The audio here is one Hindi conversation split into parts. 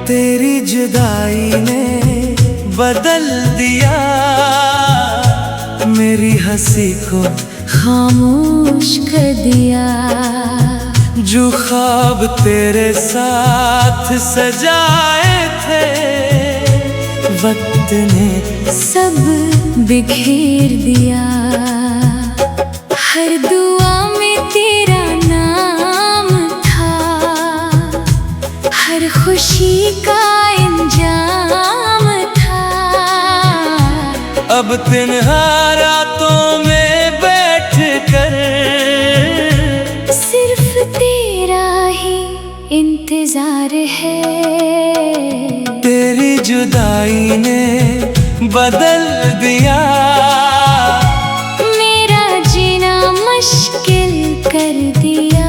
तेरी जुदाई ने बदल दिया मेरी हंसी को, खामोश कर दिया। जो ख्वाब तेरे साथ सजाए थे वक्त ने सब बिखेर दिया। हर दुआ में तेरा नाम था, हर खुशी का इंजाम था। अब तन्हा रातों में बैठ कर सिर्फ तेरा ही इंतजार है। तेरी जुदाई ने बदल दिया मेरा जीना मुश्किल कर दिया।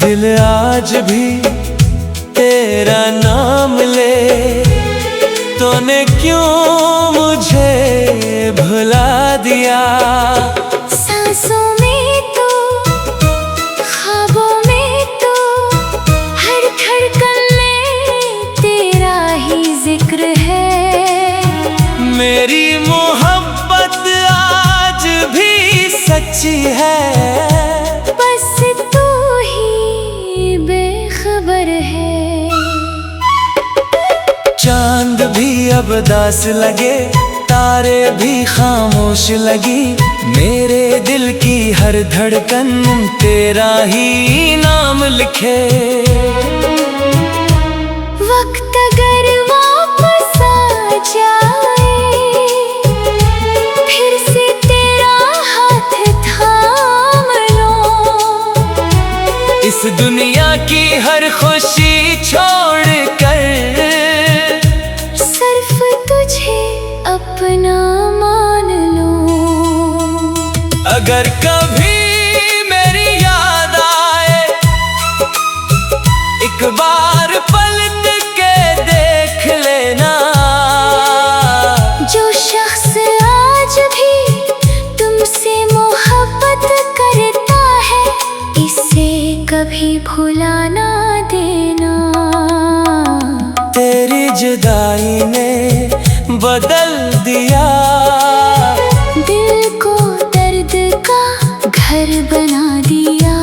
दिल आज भी तेरा नाम ले, तूने क्यों मुझे भुला दिया। सांसों में तो, ख्वाबों में तो, हर धड़कन में तेरा ही जिक्र है। मेरी मोहब्बत आज भी सच्ची है, बस तू ही बेखबर है। चांद भी अब दास लगे, तारे भी खामोश लगी। मेरे दिल की हर धड़कन तेरा ही नाम लिखे। वक्त अगर वापस आ जाए, फिर से तेरा हाथ थाम लो। इस दुनिया की हर खुशी छोड़ कर सिर्फ तुझे अपना मान लो। अगर कभी मेरी याद आए, एक बार पलट के देख लेना। जो शख्स आज भी तुमसे मोहब्बत करता है, इसे कभी भुला ना देना। तेरी जुदाई ने बदल दिया दिल को दर्द का घर बना दिया।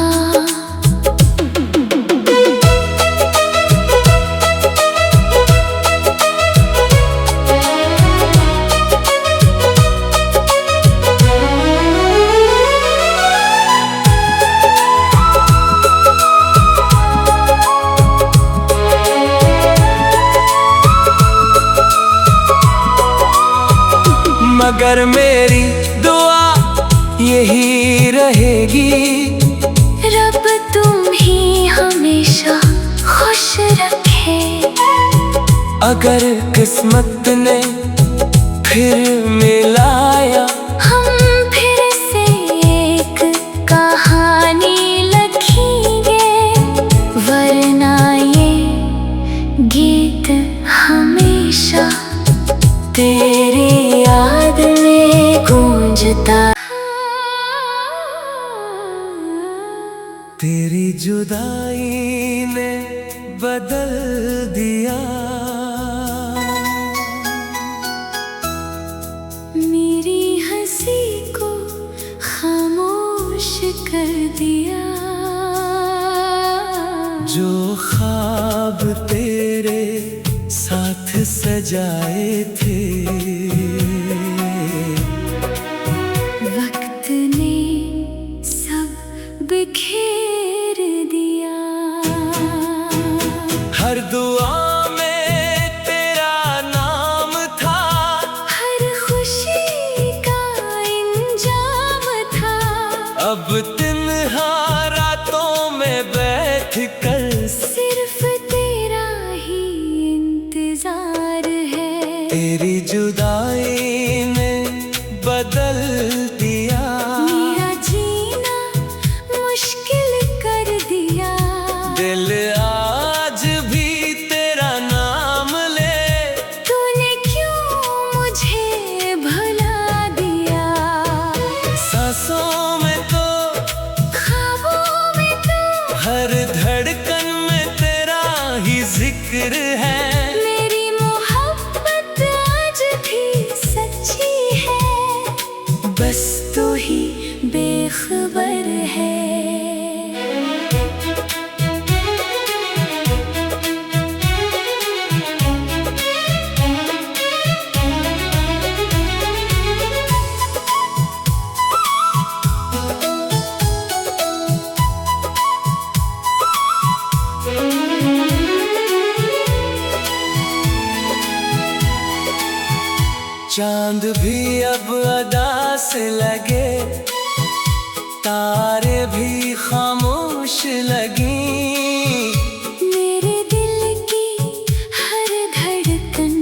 मगर मेरी दुआ यही रहेगी, रब तुम ही हमेशा खुश रखे। अगर किस्मत ने फिर मिलाया, हम फिर से एक कहानी लिखेंगे। वरना ये गीत हमेशा तेरी याद में गूंजता। तेरी जुदाई ने बदल दिया मेरी हंसी को खामोश कर दिया। जो ख्वाब तेरे साथ सजाए थे, वक्त ने सब बिखेर दिया। हर दुआ में तेरा नाम था, हर खुशी अब तन्हा रातों में बैठ कर सिर्फ तेरा ही इंतजार है। तेरी जुदाई ने बदल दिया मेरा जीना मुश्किल कर दिया। दिल आज भी तेरा नाम ले, तूने क्यों मुझे भुला दिया। सांसों में तो ख्वाबों में तो हर धड़कन में तेरा ही जिक्र है। मेरी मोहब्बत आज भी सच्ची है, बस तू ही बेखबर है। चांद भी अब अदा से लगे, तारे भी खामोश लगी। मेरे दिल की हर धड़कन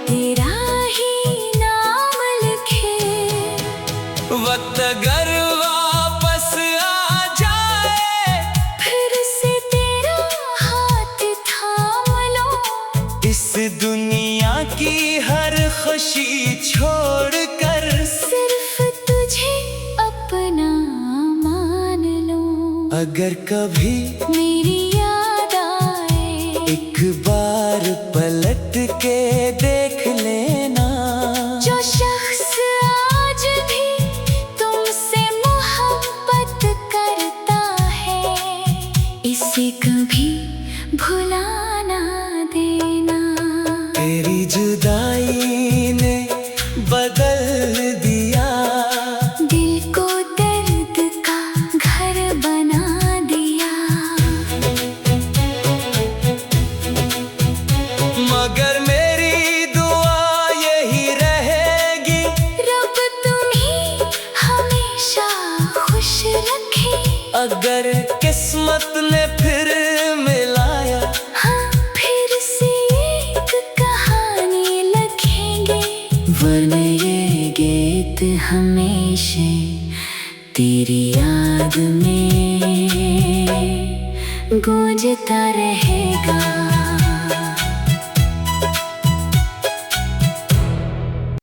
तेरा ही नाम लिखे। वक्त अगर वापस आ जाए, फिर से तेरा हाथ थाम लो। इस दुनिया की हर खुशी छोड़कर सिर्फ तुझे अपना मान लो। अगर कभी मेरी याद आए, एक बार पलट के देख लेना। जो शख्स आज भी तुमसे मोहब्बत करता है, इसे कभी भुला ना देना। तेरी जुदाई ने बदल दिया दिल को दर्द का घर बना दिया। मगर मेरी दुआ यही रहेगी, रब तुम्हें हमेशा खुश रखे। अगर किस्मत ने फिर मिलाया, हाँ फिर से एक कहानी लिखेंगे। वरना ये गीत हमेशा तेरी याद में गूंजता रहेगा।